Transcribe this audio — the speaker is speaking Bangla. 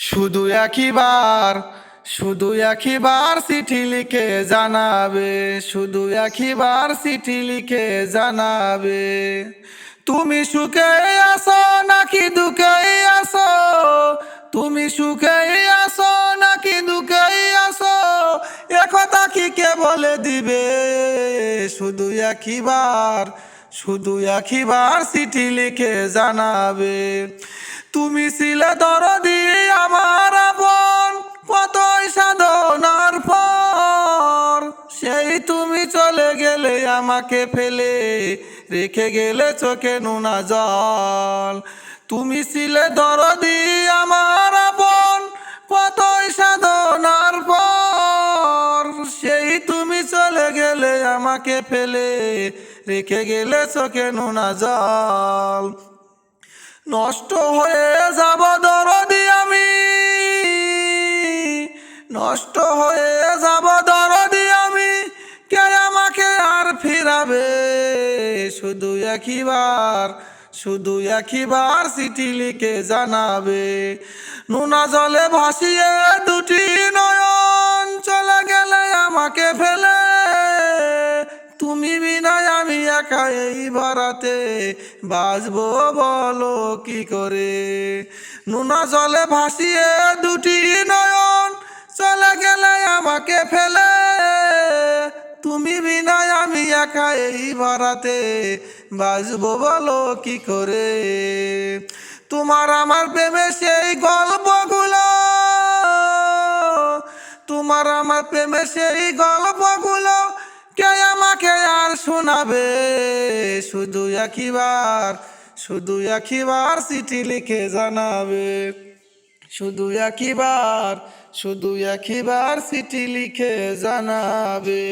শুধু একবার শুধু একবার চিঠি লিখে জানাবে, শুধু একবার চিঠি লিখে জানাবে, তুমি সুখে আছো নাকি দুঃখে আছো, তুমি সুখে আছো নাকি দুঃখে আছো, একথা কি কে বলে দিবে। শুধু একবার শুধু একবার চিঠি লিখে জানাবে, তুমি ছিলে দরদি আমার আপন, কতই সাধনার পর সেই তুমি চলে গেলে আমাকে ফেলে, রেখে গেলে চোখে নোনা জল। তুমি ছিলে দরদি আমার আপন, কতই সাধনার পর সেই তুমি চলে গেলে আমাকে ফেলে, রেখে গেলে চোখে নোনা জল। নষ্ট হয়ে যাব দরদি আমি, নষ্ট হয়ে যাব দরদি আমি, কে আমাকে আর ফিরাবে। শুধু একবার শুধু একবার চিঠি লিখে জানাবে, নোনা জলে ভাসিয়ে দুটি নয়ন চলে গেলে আমাকে ফেলে, তুমি বিনায় আমি একা এই বারাতে বাঁচবো বলো কি করে। নোনা জলে ভাসিয়ে দুটি নয়ন চলে গেলে আমাকে ফেলে, তুমি বিনায় আমি একা এই বারাতে বাঁচবো বলো কি করে। তোমার আমার প্রেমে সেই গল্পগুলো, তোমার আমার প্রেমে সেই গল্পগুলো কে আমাকে আর শোনাবে। শুধু একবার শুধু একবার চিঠি লিখে জানাবে, শুধু একবার শুধু একবার চিঠি লিখে জানাবে।